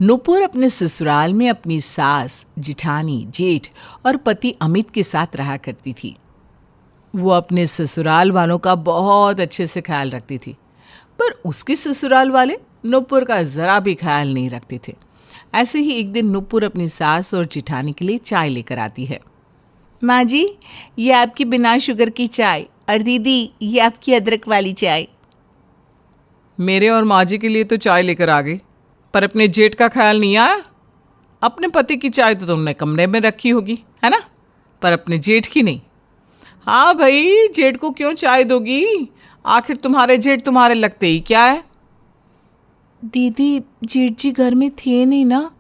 नूपुर अपने ससुराल में अपनी सास, जिठानी, जेठ और पति अमित के साथ रहा करती थी। वो अपने ससुराल वालों का बहुत अच्छे से ख्याल रखती थी, पर उसके ससुराल वाले नूपुर का ज़रा भी ख्याल नहीं रखते थे। ऐसे ही एक दिन नूपुर अपनी सास और जिठानी के लिए चाय लेकर आती है। माँ जी, ये आपकी बिना शुगर की चाय, और दीदी ये आपकी अदरक वाली चाय। मेरे और माँ जी के लिए तो चाय लेकर आ गई, पर अपने जेठ का ख्याल नहीं आया। अपने पति की चाय तो तुमने कमरे में रखी होगी, है ना, पर अपने जेठ की नहीं। हाँ भाई, जेठ को क्यों चाय दोगी? आखिर तुम्हारे जेठ तुम्हारे लगते ही क्या है? दीदी, जेठ जी घर में थे नहीं ना,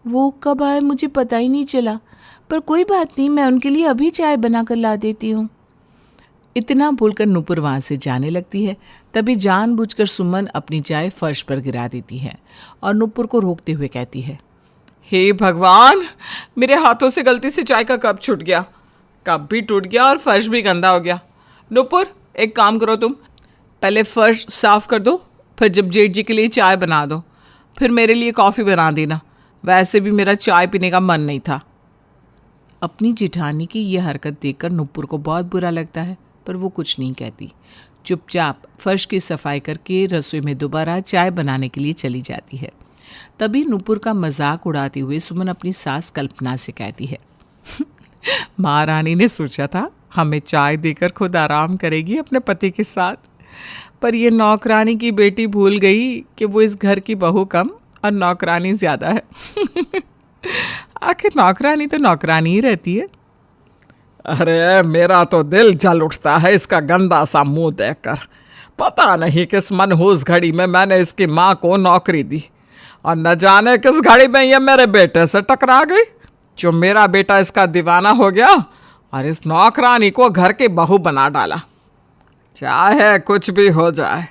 वो कब आए मुझे पता ही नहीं चला, पर कोई बात नहीं, मैं उनके लिए अभी चाय बना कर ला देती हूँ। इतना बोलकर नूपुर वहाँ से जाने लगती है। तभी जानबूझकर सुमन अपनी चाय फर्श पर गिरा देती है और नूपुर को रोकते हुए कहती है, हे भगवान, मेरे हाथों से गलती से चाय का कप छूट गया, कप भी टूट गया और फर्श भी गंदा हो गया। नूपुर, एक काम करो, तुम पहले फर्श साफ कर दो, फिर जब जेठ जी के लिए चाय बना दो, फिर मेरे लिए कॉफ़ी बना देना। वैसे भी मेरा चाय पीने का मन नहीं था। अपनी जिठानी की यह हरकत देखकर नूपुर को बहुत बुरा लगता है, पर वो कुछ नहीं कहती। चुपचाप फर्श की सफाई करके रसोई में दोबारा चाय बनाने के लिए चली जाती है। तभी नूपुर का मजाक उड़ाते हुए सुमन अपनी सास कल्पना से कहती है, महारानी ने सोचा था हमें चाय देकर खुद आराम करेगी अपने पति के साथ, पर ये नौकरानी की बेटी भूल गई कि वो इस घर की बहू कम और नौकरानी ज़्यादा है। आखिर नौकरानी तो नौकरानी ही रहती है। अरे, मेरा तो दिल जल उठता है इसका गंदा सा मुंह देखकर। पता नहीं किस मनहूस घड़ी में मैंने इसकी माँ को नौकरी दी, और न जाने किस घड़ी में ये मेरे बेटे से टकरा गई, जो मेरा बेटा इसका दीवाना हो गया और इस नौकरानी को घर की बहू बना डाला। चाहे कुछ भी हो जाए,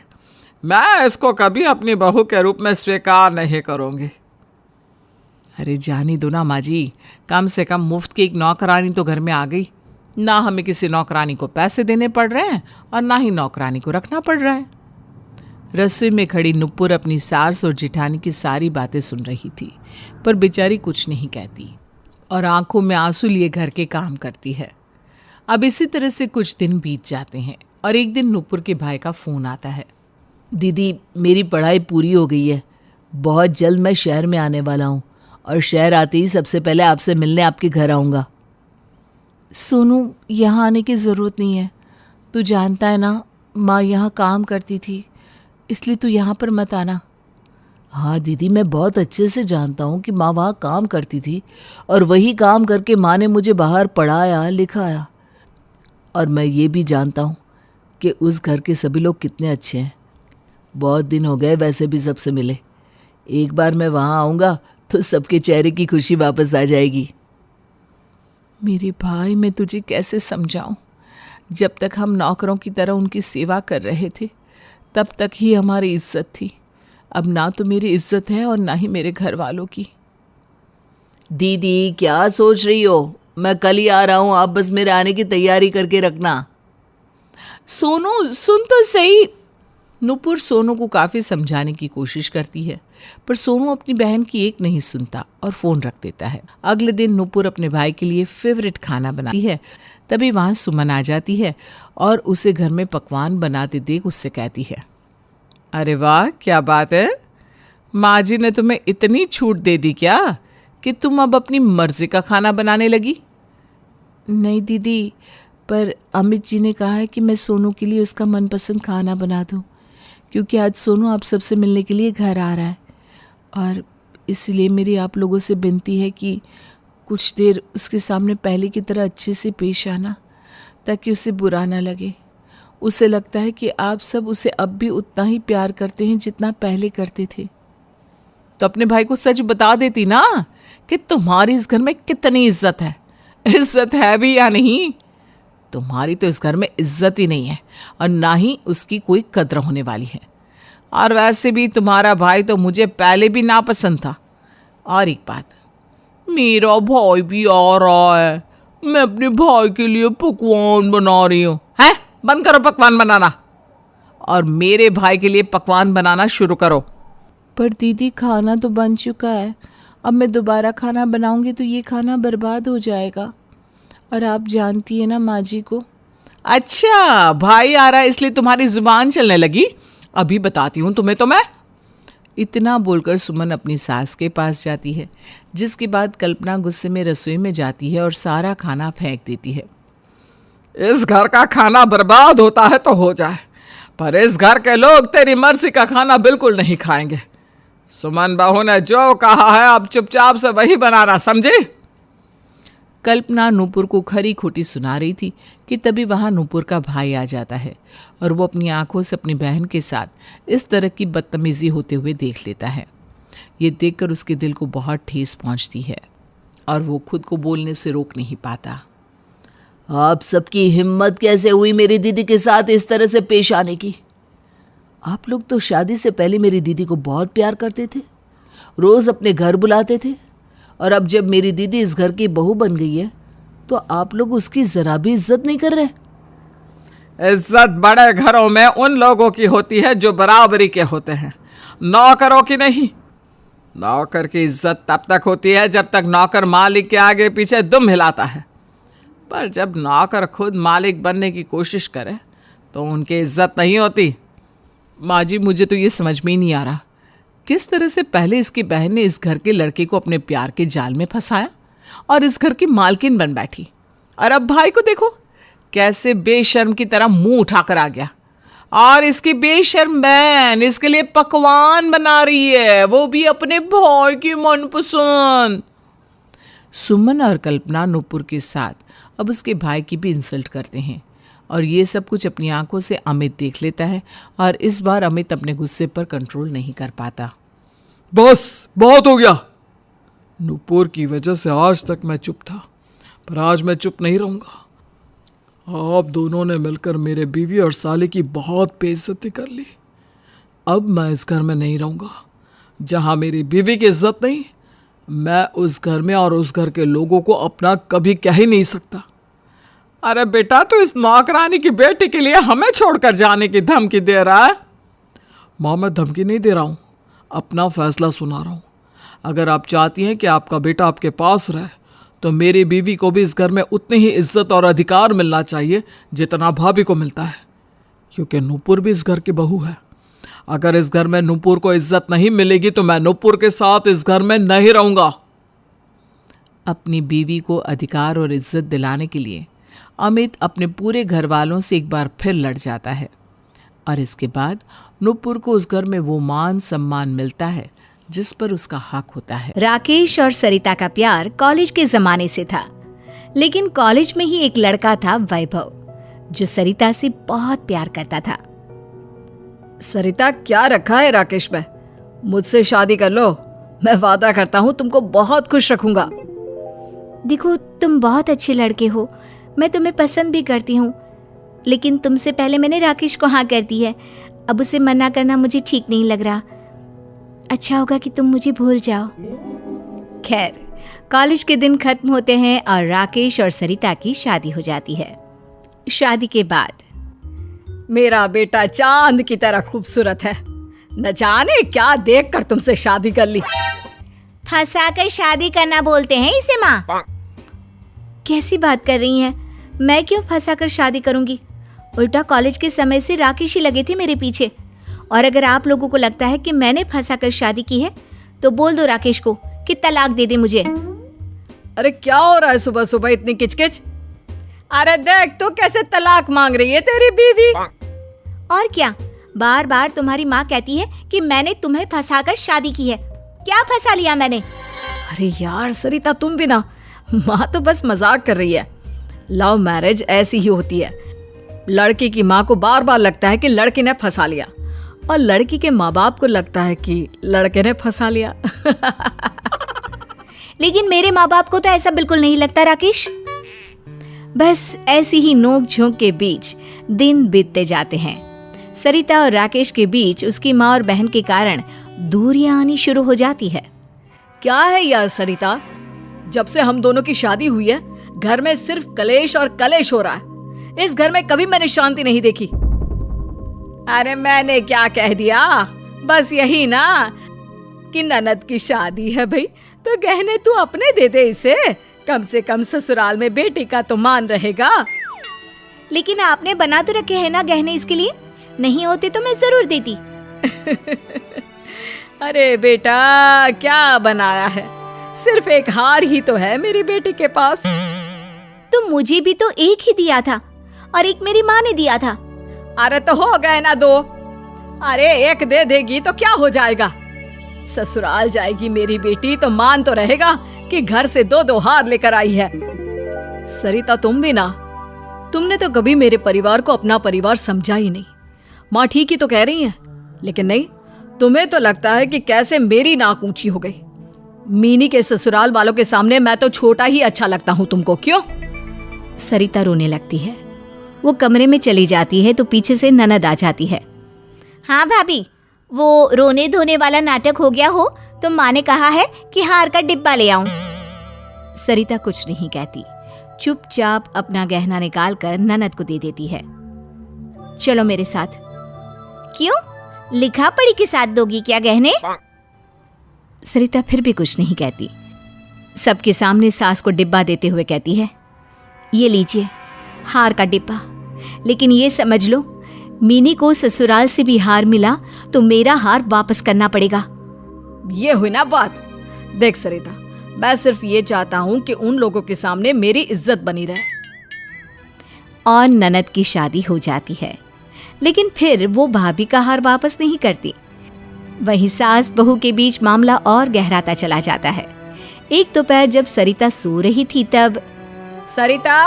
मैं इसको कभी अपनी बहू के रूप में स्वीकार नहीं करूँगी। अरे जानी दो ना माँ जी, कम से कम मुफ्त की एक नौकरानी तो घर में आ गई। ना हमें किसी नौकरानी को पैसे देने पड़ रहे हैं और ना ही नौकरानी को रखना पड़ रहा है। रसोई में खड़ी नूपुर अपनी सास और जिठानी की सारी बातें सुन रही थी, पर बेचारी कुछ नहीं कहती और आंखों में आंसू लिए घर के काम करती है। अब इसी तरह से कुछ दिन बीत जाते हैं और एक दिन नूपुर के भाई का फ़ोन आता है। दीदी, मेरी पढ़ाई पूरी हो गई है, बहुत जल्द मैं शहर में आने वाला हूँ, और शहर आते ही सबसे पहले आपसे मिलने आपके घर आऊँगा। सोनू, यहाँ आने की ज़रूरत नहीं है। तू जानता है ना, माँ यहाँ काम करती थी, इसलिए तू यहाँ पर मत आना। हाँ दीदी, मैं बहुत अच्छे से जानता हूँ कि माँ वहाँ काम करती थी, और वही काम करके माँ ने मुझे बाहर पढ़ाया लिखाया। और मैं ये भी जानता हूँ कि उस घर के सभी लोग कितने अच्छे हैं। बहुत दिन हो गए वैसे भी सबसे मिले। एक बार मैं वहाँ आऊँगा तो सबके चेहरे की खुशी वापस आ जाएगी। मेरे भाई, मैं तुझे कैसे समझाऊं? जब तक हम नौकरों की तरह उनकी सेवा कर रहे थे, तब तक ही हमारी इज्जत थी। अब ना तो मेरी इज्जत है और ना ही मेरे घर वालों की। दीदी, क्या सोच रही हो? मैं कल ही आ रहा हूँ, आप बस मेरे आने की तैयारी करके रखना। सोनू, सुन तो सही। नूपुर सोनू को काफ़ी समझाने की कोशिश करती है, पर सोनू अपनी बहन की एक नहीं सुनता और फ़ोन रख देता है। अगले दिन नूपुर अपने भाई के लिए फेवरेट खाना बनाती है। तभी वहाँ सुमन आ जाती है और उसे घर में पकवान बनाते देख उससे कहती है, अरे वाह, क्या बात है, माँ जी ने तुम्हें इतनी छूट दे दी क्या कि तुम अब अपनी मर्जी का खाना बनाने लगी? नहीं दीदी, पर अमित जी ने कहा है कि मैं सोनू के लिए उसका मनपसंद खाना बना दूँ, क्योंकि आज सोनू आप सबसे मिलने के लिए घर आ रहा है, और इसलिए मेरी आप लोगों से विनती है कि कुछ देर उसके सामने पहले की तरह अच्छे से पेश आना, ताकि उसे बुरा ना लगे। उसे लगता है कि आप सब उसे अब भी उतना ही प्यार करते हैं जितना पहले करते थे। तो अपने भाई को सच बता देती ना कि तुम्हारी इस घर में कितनी इज्जत है। इज्जत है भी या नहीं? तुम्हारी तो इस घर में इज्जत ही नहीं है और ना ही उसकी कोई कद्र होने वाली है। और वैसे भी तुम्हारा भाई तो मुझे पहले भी नापसंद था। और एक बात, मेरा भाई भी आ रहा है, मैं अपने भाई के लिए पकवान बना रही हूँ। हैं? बंद करो पकवान बनाना और मेरे भाई के लिए पकवान बनाना शुरू करो। पर दीदी खाना तो बन चुका है, अब मैं दोबारा खाना बनाऊंगी तो ये खाना बर्बाद हो जाएगा, और आप जानती है ना माँ जी को। अच्छा, भाई आ रहा है इसलिए तुम्हारी जुबान चलने लगी, अभी बताती हूँ तुम्हें तो मैं। इतना बोलकर सुमन अपनी सास के पास जाती है, जिसके बाद कल्पना गुस्से में रसोई में जाती है और सारा खाना फेंक देती है। इस घर का खाना बर्बाद होता है तो हो जाए, पर इस घर के लोग तेरी मर्जी का खाना बिल्कुल नहीं खाएंगे। सुमन बहू ने जो कहा है अब चुपचाप से वही बनाना, समझी? कल्पना नूपुर को खरी खोटी सुना रही थी कि तभी वहां नूपुर का भाई आ जाता है और वो अपनी आंखों से अपनी बहन के साथ इस तरह की बदतमीजी होते हुए देख लेता है। ये देखकर उसके दिल को बहुत ठेस पहुंचती है और वो खुद को बोलने से रोक नहीं पाता। आप सबकी हिम्मत कैसे हुई मेरी दीदी के साथ इस तरह से पेश आने की? आप लोग तो शादी से पहले मेरी दीदी को बहुत प्यार करते थे, रोज अपने घर बुलाते थे, और अब जब मेरी दीदी इस घर की बहू बन गई है तो आप लोग उसकी जरा भी इज्जत नहीं कर रहे। इज्जत बड़े घरों में उन लोगों की होती है जो बराबरी के होते हैं, नौकरों की नहीं। नौकर की इज्जत तब तक होती है जब तक नौकर मालिक के आगे पीछे दुम हिलाता है, पर जब नौकर खुद मालिक बनने की कोशिश करे तो उनकी इज्जत नहीं होती। माँ जी, मुझे तो ये समझ में ही नहीं आ रहा किस तरह से पहले इसकी बहन ने इस घर के लड़के को अपने प्यार के जाल में फंसाया और इस घर की मालकिन बन बैठी, और अब भाई को देखो कैसे बेशर्म की तरह मुंह उठाकर आ गया, और इसकी बेशर्म बहन इसके लिए पकवान बना रही है, वो भी अपने भाई की मनपसंद। सुमन और कल्पना नूपुर के साथ अब उसके भाई की भी इंसल्ट करते हैं, और ये सब कुछ अपनी आंखों से अमित देख लेता है, और इस बार अमित अपने गुस्से पर कंट्रोल नहीं कर पाता। बस बहुत हो गया। नूपुर की वजह से आज तक मैं चुप था, पर आज मैं चुप नहीं रहूंगा। आप दोनों ने मिलकर मेरे बीवी और साले की बहुत बेइज्जती कर ली। अब मैं इस घर में नहीं रहूंगा। जहां मेरी बीवी की इज्जत नहीं, मैं उस घर में और उस घर के लोगों को अपना कभी कह ही नहीं सकता। अरे बेटा, तू इस नौकरानी की बेटी के लिए हमें छोड़कर जाने की धमकी दे रहा है? माँ, मैं धमकी नहीं दे रहा हूँ, अपना फैसला सुना रहा हूँ। अगर आप चाहती हैं कि आपका बेटा आपके पास रहे तो मेरी बीवी को भी इस घर में उतनी ही इज्जत और अधिकार मिलना चाहिए जितना भाभी को मिलता है, क्योंकि नूपुर भी इस घर की बहू है। अगर इस घर में नूपुर को इज्जत नहीं मिलेगी तो मैं नूपुर के साथ इस घर में नहीं रहूंगा। अपनी बीवी को अधिकार और इज्जत दिलाने के लिए अमित अपने पूरे घर वालों से एक बार फिर लड़ जाता है, और इसके बाद नूपुर को उस घर में वो मान सम्मान मिलता है जिस पर उसका हक होता है। राकेश और सरिता का प्यार कॉलेज के जमाने से था, लेकिन कॉलेज में ही एक लड़का था वैभव, जो सरिता से बहुत प्यार करता था। सरिता, क्या रखा है राकेश में? मुझसे शादी कर लो, मैं वादा करता हूँ तुमको बहुत खुश रखूंगा। देखो, तुम बहुत अच्छे लड़के हो, मैं तुम्हें पसंद भी करती हूँ, लेकिन तुमसे पहले मैंने राकेश को हाँ कर दी है। अब उसे मना करना मुझे ठीक नहीं लग रहा। अच्छा होगा कि तुम मुझे भूल जाओ। खैर, कॉलेज के दिन खत्म होते हैं और राकेश और सरिता की शादी हो जाती है। शादी के बाद मेरा बेटा चांद की तरह खूबसूरत है, न जाने क्या देखकर तुमसे शादी कर ली। फंसा कर शादी करना बोलते हैं इसे माँ। कैसी बात कर रही हैं? मैं क्यों फंसा कर शादी करूंगी? उल्टा कॉलेज के समय से राकेश ही लगे थे मेरे पीछे, और अगर आप लोगों को लगता है कि मैंने फंसा कर शादी की है तो बोल दो राकेश को कि तलाक दे दे मुझे। अरे क्या हो रहा है सुबह सुबह इतनी किचकिच? अरे देख तो कैसे तलाक मांग रही है तेरी बीवी। और क्या, बार बार तुम्हारी माँ कहती है कि मैंने तुम्हें फंसा कर शादी की है। क्या फंसा लिया मैंने? अरे यार सरिता, तुम भी ना, माँ तो बस मजाक कर रही है। लव मैरिज ऐसी ही होती है। लड़की की माँ को बार बार लगता है कि लड़की ने फंसा लिया, और लड़की के माँ बाप को लगता है कि लड़के ने फंसा लिया। लेकिन मेरे माँ बाप को तो ऐसा बिल्कुल नहीं लगता राकेश। बस ऐसी ही नोक झोंक के बीच दिन बीतते जाते हैं। सरिता और राकेश के बीच उसकी माँ और बहन के कारण दूरियां आनी शुरू हो जाती है। क्या है यार सरिता, जब से हम दोनों की शादी हुई है घर में सिर्फ कलेश और कलेश हो रहा है। इस घर में कभी मैंने शांति नहीं देखी। अरे मैंने क्या कह दिया? बस यही ना, कि ननद की शादी है भाई, तो गहने तू अपने दे दे इसे। कम से कम ससुराल में बेटी का तो मान रहेगा। लेकिन आपने बना तो रखे हैं ना गहने इसके लिए, नहीं होते तो मैं जरूर देती। अरे बेटा, क्या बनाया है? सिर्फ एक हार ही तो है मेरी बेटी के पास। तो मुझे भी तो एक ही दिया था और एक मेरी माँ ने दिया था। अरे तो हो गए ना दो। अरे एक दे देगी तो क्या हो जाएगा? ससुराल जाएगी मेरी बेटी तो मान तो रहेगा कि घर से 2-2 हार लेकर आई है। सरिता, तुम भी ना, तुमने तो कभी मेरे परिवार को अपना परिवार समझा ही नहीं। माँ ठीक ही तो कह रही है, लेकिन नहीं, तुम्हें तो लगता है कि कैसे मेरी नाक ऊंची हो गई। मीनी के ससुराल वालों के सामने मैं तो छोटा ही अच्छा लगता हूँ तुमको, क्यों? सरिता रोने लगती है। वो कमरे में चली जाती है तो पीछे से ननद आ जाती है। हाँ भाभी, वो रोने धोने वाला नाटक हो गया हो तो माँ ने कहा है कि हार का डिब्बा ले आऊं। सरिता कुछ नहीं कहती, चुपचाप अपना गहना निकाल कर ननद को दे देती है। चलो मेरे साथ। क्यों, लिखा पढ़ी के साथ दोगी क्या गहने? सरिता फिर भी कुछ नहीं कहती। सबके सामने सास को डिब्बा देते हुए कहती है, ये लीजिए हार का डिब्बा, लेकिन ये समझ लो मीनी को ससुराल से भी हार मिला तो मेरा हार वापस करना पड़ेगा। ये हुई ना बात। देख सरिता, मैं सिर्फ ये चाहता हूँ कि उन लोगों के सामने मेरी इज्जत बनी रहे। और ननद की शादी हो जाती है, लेकिन फिर वो भाभी का हार वापस नहीं करती। वहीं सास बहू के बीच मामला और गहराता चला जाता है। एक दोपहर जब सरिता सो रही थी तब, सरिता,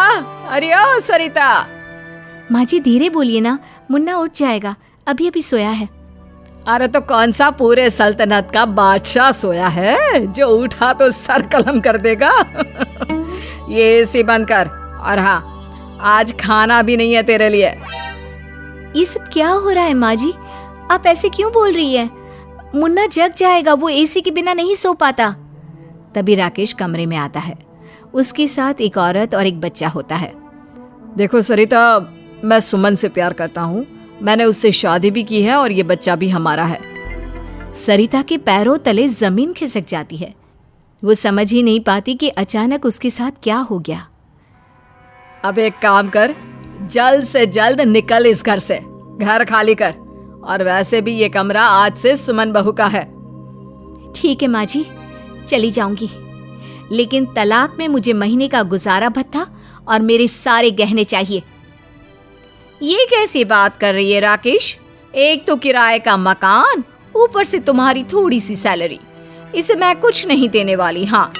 अरे ओ सरिता। माँ जी धीरे बोलिए ना, मुन्ना उठ जाएगा, अभी अभी सोया है। अरे तो कौन सा पूरे सल्तनत का बादशाह सोया है जो उठा तो सर कलम कर देगा? ये एसी बंद कर। और हाँ, आज खाना भी नहीं है तेरे लिए। ये सब क्या हो रहा है माँ जी? आप ऐसे क्यों बोल रही है? मुन्ना जग जाएगा, वो एसी के बिना नहीं सो पाता। तभी राकेश कमरे में आता है। उसके साथ एक औरत और एक बच्चा होता है। देखो सरिता, मैं सुमन से प्यार करता हूँ। मैंने उससे शादी भी की है और ये बच्चा भी हमारा है। सरिता के पैरों तले जमीन खिसक जाती है। वो समझ ही नहीं पाती कि अचानक उसके साथ क्या हो गया। अब एक काम कर, जल्द से जल्द निकल इस घर से, घर खाली कर। और वैसे भी ये कमरा आज से सुमन बहू का है। ठीक है माँ जी, चली जाऊंगी, लेकिन तलाक में मुझे महीने का गुजारा भत्ता और मेरे सारे गहने चाहिए। ये कैसी बात कर रही है राकेश? एक तो किराए का मकान, ऊपर से तुम्हारी थोड़ी सी सैलरी, इसे मैं कुछ नहीं देने वाली। हाँ,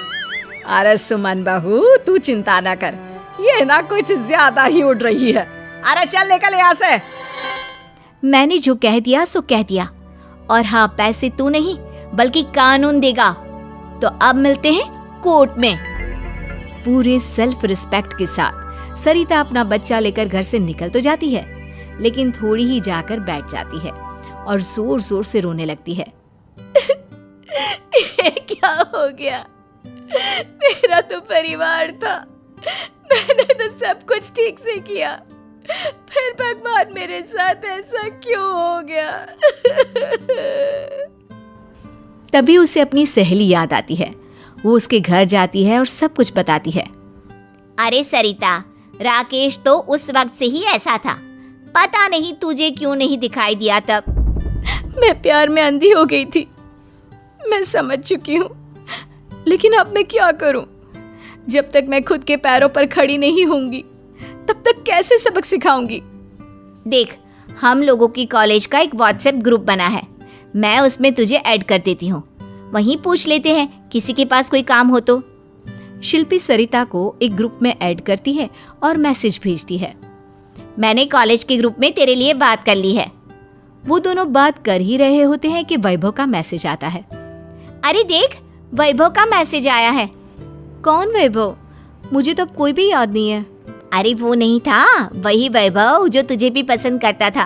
अरे सुमन बहू, तू चिंता ना कर, ये ना कुछ ज्यादा ही उड़ रही है। अरे चल निकल यहाँ से। मैंने जो कह दिया सो कह दिया। और हाँ, पैसे तू नहीं बल्कि कानून देगा। तो अब मिलते हैं कोर्ट में। पूरे सेल्फ रिस्पेक्ट के साथ सरिता अपना बच्चा लेकर घर से निकल तो जाती है, लेकिन थोड़ी ही जाकर बैठ जाती है और जोर जोर से रोने लगती है। ये क्या हो गया? मेरा तो परिवार था, मैंने तो सब कुछ ठीक से किया, फिर भगवान मेरे साथ ऐसा क्यों हो गया? तभी उसे अपनी सहेली याद आती है। वो उसके घर जाती है और सब कुछ बताती है। अरे सरिता, राकेश तो उस वक्त से ही ऐसा था, पता नहीं तुझे क्यों नहीं दिखाई दिया तब। मैं प्यार में अंधी हो गई थी, मैं समझ चुकी हूँ, लेकिन अब मैं क्या करूँ? जब तक मैं खुद के पैरों पर खड़ी नहीं होंगी तब तक कैसे सबक सिखाऊंगी? देख, हम लोगों की कॉलेज का एक व्हाट्सएप ग्रुप बना है, मैं उसमें तुझे ऐड कर देती हूँ, वहीं पूछ लेते हैं किसी के पास कोई काम हो तो। शिल्पी सरिता को एक ग्रुप में ऐड करती है और मैसेज भेजती है, मैंने कॉलेज के ग्रुप में तेरे लिए बात कर ली है। वो दोनों बात कर ही रहे होते हैं कि वैभव का मैसेज आता है। अरे देख, वैभव का मैसेज आया है। कौन वैभव? मुझे तो कोई भी याद नहीं है। अरे वो नहीं था, वही वैभव जो तुझे भी पसंद करता था।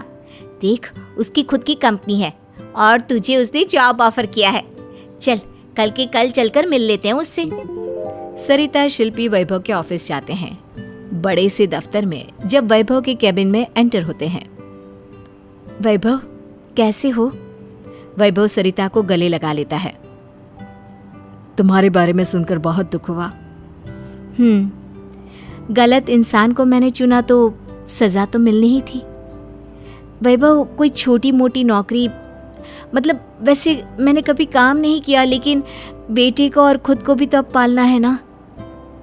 देख, उसकी खुद की कंपनी है और तुझे उसने जॉब ऑफर किया है। चल, कल के कल चलकर मिल लेते हैं उससे। सरिता, शिल्पी वैभव के ऑफिस जाते हैं। बड़े से दफ्तर में जब वैभव के कैबिन में एंटर होते हैं। वैभव, कैसे हो? वैभव सरिता को गले लगा लेता है। तुम्हारे बारे में सुनकर बहुत दुख हुआ। गलत इंसान को मैंने चुना तो सजा तो मिलनी ही थी। वैभव, कोई छोटी मोटी नौकरी, मतलब वैसे मैंने कभी काम नहीं किया, लेकिन बेटी को और खुद को भी तो अब पालना है ना।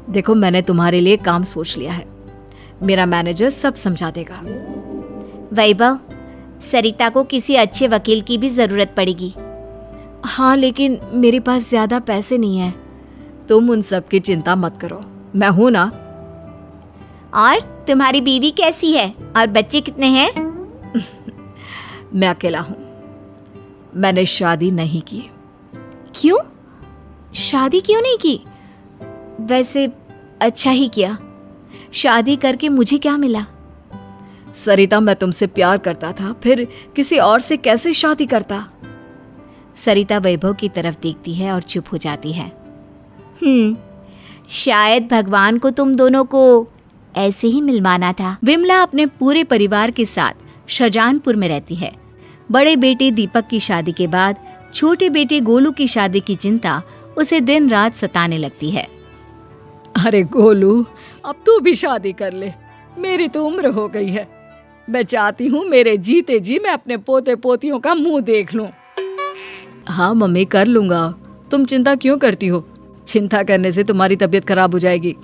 देखो, मैंने तुम्हारे लिए काम सोच लिया है। मेरा मैनेजर सब समझा देगा। वैभव, सरिता को किसी अच्छे वकील की भी जरूरत पड़ेगी। हाँ, लेकिन मेरे पास ज्यादा पैसे नहीं है। तुम उन सब की चिंता मत करो, मैं हूं ना। और तुम्हारी बीवी कैसी है और बच्चे कितने हैं? मैं अकेला हूं। मैंने शादी नहीं की। क्यों? शादी क्यों नहीं की? वैसे अच्छा ही किया। शादी करके मुझे क्या मिला? सरिता, मैं तुमसे प्यार करता था, फिर किसी और से कैसे शादी करता? सरिता वैभव की तरफ देखती है और चुप हो जाती है। शायद भगवान को तुम दोनों को ऐसे ही मिलवाना था। विमला अपने पूरे परिवार के साथ शाहजहानपुर में रहती है। बड़े बेटे दीपक की शादी के बाद छोटे बेटे गोलू की शादी की चिंता उसे दिन रात सताने लगती है। अरे गोलू, अब तू भी शादी कर ले। मेरी तो उम्र हो गई है। मैं चाहती हूँ मेरे जीते जी मैं अपने पोते पोतियों का मुंह देख लूं। हाँ मम्मी, कर लूंगा। तुम चिंता क्यों करती हो? चिंता करने से तुम्हारी तबीयत खराब हो जाएगी।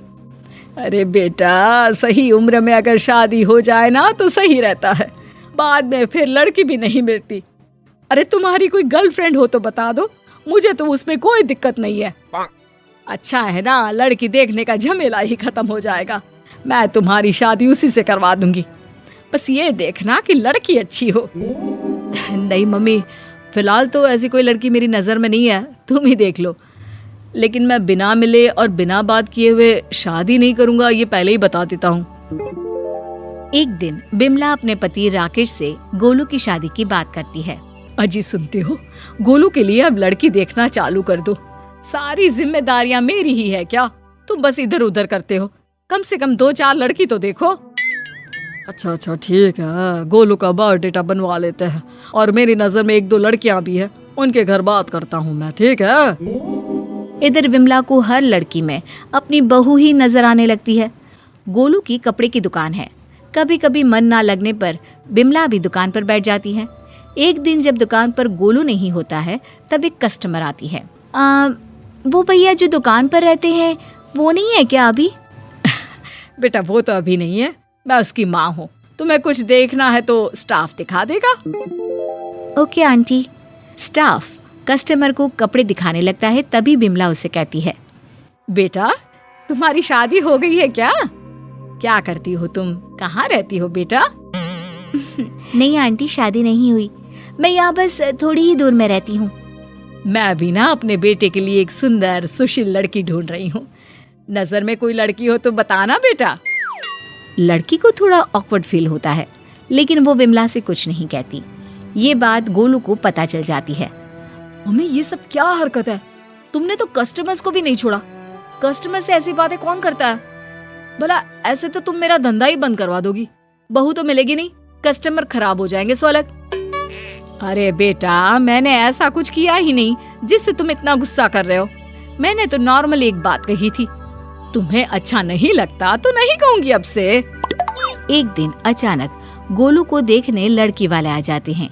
अरे बेटा, सही उम्र में अगर शादी हो जाए ना तो सही रहता है। बाद में फिर लड़की भी नहीं मिलती। अरे तुम्हारी कोई गर्लफ्रेंड हो तो बता दो, मुझे तो उसमें कोई दिक्कत नहीं है। अच्छा है ना, लड़की देखने का झमेला ही खत्म हो जाएगा। मैं तुम्हारी शादी उसी से करवा दूंगी। बस ये देखना कि लड़की अच्छी हो। नहीं मम्मी, फिलहाल तो ऐसी कोई लड़की मेरी नज़र में नहीं है, तुम ही देख लो। लेकिन मैं बिना मिले और बिना बात किए हुए शादी नहीं करूंगा, ये पहले ही बता देता हूँ। एक दिन बिमला अपने पति राकेश से गोलू की शादी की बात करती है। अजी सुनते हो, गोलू के लिए अब लड़की देखना चालू कर दो। सारी जिम्मेदारियां मेरी ही है क्या? तुम बस इधर उधर करते हो। कम से कम 2-4 लड़की तो देखो। अच्छा ठीक है, गोलू का बायोडेटा बनवा लेते हैं और मेरी नजर में 1-2 लड़कियां भी है, उनके घर बात करता हूँ मैं, ठीक है। इधर विमला को हर लड़की में अपनी बहू ही नजर आने लगती है। गोलू की कपड़े की दुकान है। कभी कभी मन ना लगने पर बिमला भी दुकान पर बैठ जाती है। एक दिन जब दुकान पर गोलू नहीं होता है तब एक कस्टमर आती है। वो भैया जो दुकान पर रहते हैं वो नहीं है क्या अभी? बेटा वो तो अभी नहीं है, मैं उसकी माँ हूँ। तुम्हें कुछ देखना है तो स्टाफ दिखा देगा। Okay aunty. स्टाफ कस्टमर को कपड़े दिखाने लगता है, तभी बिमला उसे कहती है, बेटा तुम्हारी शादी हो गई है क्या? क्या करती हो तुम? कहाँ रहती हो बेटा? नहीं आंटी, शादी नहीं हुई। मैं यहाँ बस थोड़ी ही दूर में रहती हूँ। मैं भी ना अपने बेटे के लिए एक सुंदर सुशील लड़की ढूंढ रही हूँ। नजर में कोई लड़की हो तो बताना बेटा। लड़की को थोड़ा ऑकवर्ड फील होता है, लेकिन वो विमला से कुछ नहीं कहती। ये बात गोलू को पता चल जाती है। मम्मी ये सब क्या हरकत है? तुमने तो कस्टमर्स को भी नहीं छोड़ा। कस्टमर से ऐसी बातें कौन करता है? भला ऐसे तो तुम मेरा धंधा ही बंद करवा दोगी। बहू तो मिलेगी नहीं, कस्टमर खराब हो जाएंगे सो अलग। अरे बेटा, मैंने ऐसा कुछ किया ही नहीं जिससे तुम इतना गुस्सा कर रहे हो। मैंने तो नॉर्मल एक बात कही थी। तुम्हें अच्छा नहीं लगता तो नहीं कहूंगी अब से। एक दिन अचानक गोलू को देखने लड़की वाले आ जाते हैं।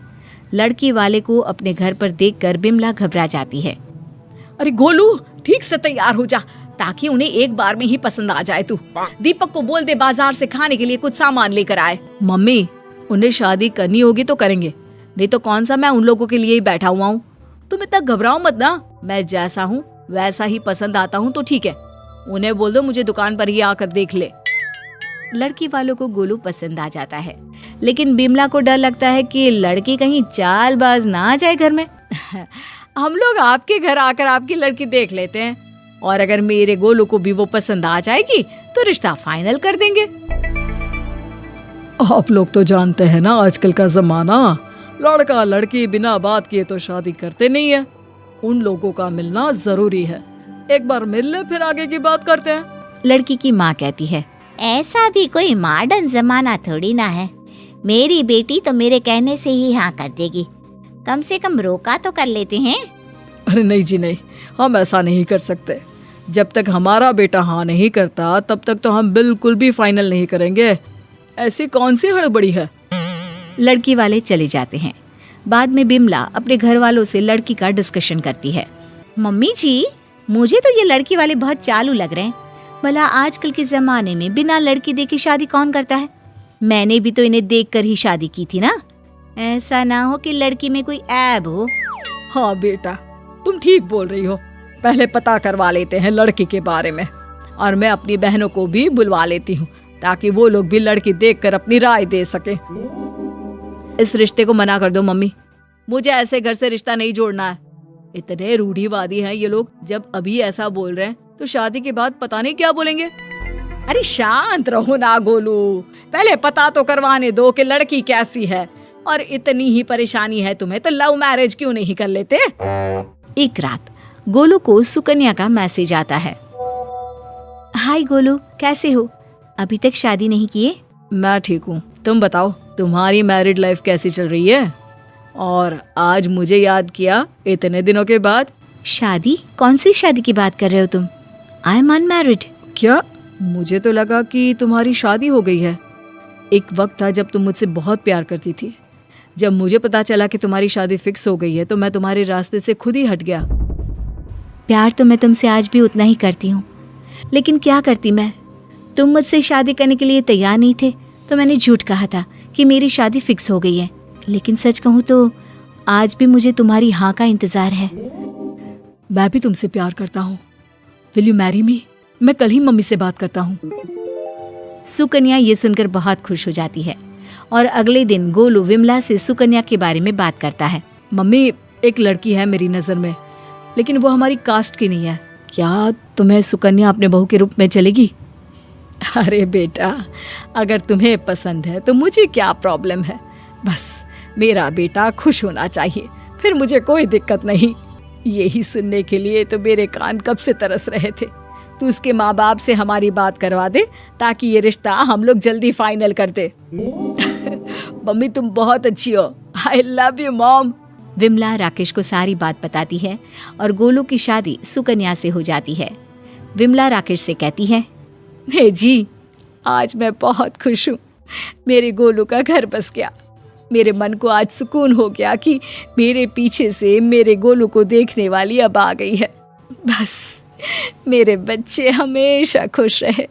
लड़की वाले को अपने घर पर देखकर बिमला घबरा जाती है। अरे गोलू, ठीक से तैयार हो जा ताकि उन्हें एक बार में ही पसंद आ जाए। तू दीपक को बोल दे बाजार से खाने के लिए कुछ सामान लेकर आए। मम्मी, उन्हें शादी करनी होगी तो करेंगे, नहीं तो कौन सा मैं उन लोगों के लिए ही बैठा हुआ हूँ। तुम इतना घबराओ मत ना। मैं जैसा हूँ वैसा ही पसंद आता हूँ तो ठीक है। उन्हें बोल दो मुझे दुकान पर ही आकर देख ले। लड़की वालों को गोलू पसंद आ जाता है, लेकिन बिमला को डर लगता है कि लड़की कहीं चालबाज ना आ जाए घर में। हम लोग आपके घर आकर आपकी लड़की देख लेते हैं और अगर मेरे गोलू को भी वो पसंद आ जाएगी तो रिश्ता फाइनल कर देंगे। आप लोग तो जानते हैं ना आजकल का जमाना, लड़का लड़की बिना बात किए तो शादी करते नहीं है। उन लोगों का मिलना जरूरी है। एक बार मिल ले फिर आगे की बात करते हैं। लड़की की माँ कहती है, ऐसा भी कोई मॉडर्न जमाना थोड़ी ना है। मेरी बेटी तो मेरे कहने से ही हाँ कर देगी। कम से कम रोका तो कर लेते हैं। अरे नहीं जी नहीं, हम ऐसा नहीं कर सकते। जब तक हमारा बेटा हाँ नहीं करता तब तक तो हम बिल्कुल भी फाइनल नहीं करेंगे। ऐसी कौन सी हड़बड़ी है? लड़की वाले चले जाते हैं। बाद में बिमला अपने घर वालों से लड़की का डिस्कशन करती है। मम्मी जी, मुझे तो ये लड़की वाले बहुत चालू लग रहे हैं। भला आजकल के जमाने में बिना लड़की देखे शादी कौन करता है? मैंने भी तो इन्हें देखकर ही शादी की थी ना। ऐसा ना हो कि लड़की में कोई ऐब हो। हाँ बेटा, तुम ठीक बोल रही हो। पहले पता करवा लेते हैं लड़की के बारे में, और मैं अपनी बहनों को भी बुलवा लेती हूँ ताकि वो लोग भी लड़की देखकर अपनी राय दे सके। इस रिश्ते को मना कर दो मम्मी, मुझे ऐसे घर से रिश्ता नहीं जोड़ना है। इतने रूढ़िवादी हैं ये लोग, जब अभी ऐसा बोल रहे हैं तो शादी के बाद पता नहीं क्या बोलेंगे। अरे शांत रहो ना गोलू, पहले पता तो करवाने दो कि लड़की कैसी है, और इतनी ही परेशानी है तुम्हें तो लव मैरिज क्यों नहीं कर लेते। एक रात गोलू को सुकन्या का मैसेज आता है। हाय गोलू, कैसे हो? अभी तक शादी नहीं किए? मैं ठीक हूँ, तुम बताओ तुम्हारी मैरिड लाइफ कैसी चल रही है? और आज मुझे याद किया इतने दिनों के बाद। शादी? कौन सी शादी की बात कर रहे हो तुम? I am unmarried. क्या? मुझे तो लगा कि तुम्हारी शादी हो गई है। एक वक्त था जब तुम मुझसे बहुत प्यार करती थी। जब मुझे पता चला कि तुम्हारी शादी फिक्स हो गई है तो मैं तुम्हारे रास्ते से खुद ही हट गया। प्यार तो मैं तुमसे आज भी उतना ही करती हूँ, लेकिन क्या करती मैं? तुम मुझसे शादी करने के लिए तैयार नहीं थे तो मैंने झूठ कहा था कि मेरी शादी फिक्स हो गई है। लेकिन सच कहूँ तो आज भी मुझे तुम्हारी हाँ का इंतजार है। मैं भी तुमसे प्यार करता हूँ। Will you marry me? मैं कल ही मम्मी से बात करता हूँ। सुकन्या ये सुनकर बहुत खुश हो जाती है और अगले दिन गोलू विमला से सुकन्या के बारे में बात करता है। मम्मी, एक लड़की है मेरी नज़र में, लेकिन वो हमारी कास्ट की नहीं है। क्या तुम्हें सुकन्या अपने बहू के रूप में चलेगी? अरे बेटा, अगर तुम्हें पसंद है तो मुझे क्या प्रॉब्लम है। बस मेरा बेटा खुश होना चाहिए, फिर मुझे कोई दिक्कत नहीं। यही सुनने के लिए तो मेरे कान कब से तरस रहे थे। तू उसके माँ बाप से हमारी बात करवा दे ताकि ये रिश्ता हम लोग जल्दी फाइनल कर दे। मम्मी तुम बहुत अच्छी हो। I love you mom. Vimla Rakesh को सारी बात बताती है और गोलू की शादी सुकन्या से हो जाती है। विमला राकेश से कहती है, हे जी, आज मैं बहुत खुश हूँ। मेरे गोलू का घर बस गया। मेरे मन को आज सुकून हो गया कि मेरे पीछे से मेरे गोलू को देखने वाली अब आ गई है। बस मेरे बच्चे हमेशा खुश रहे।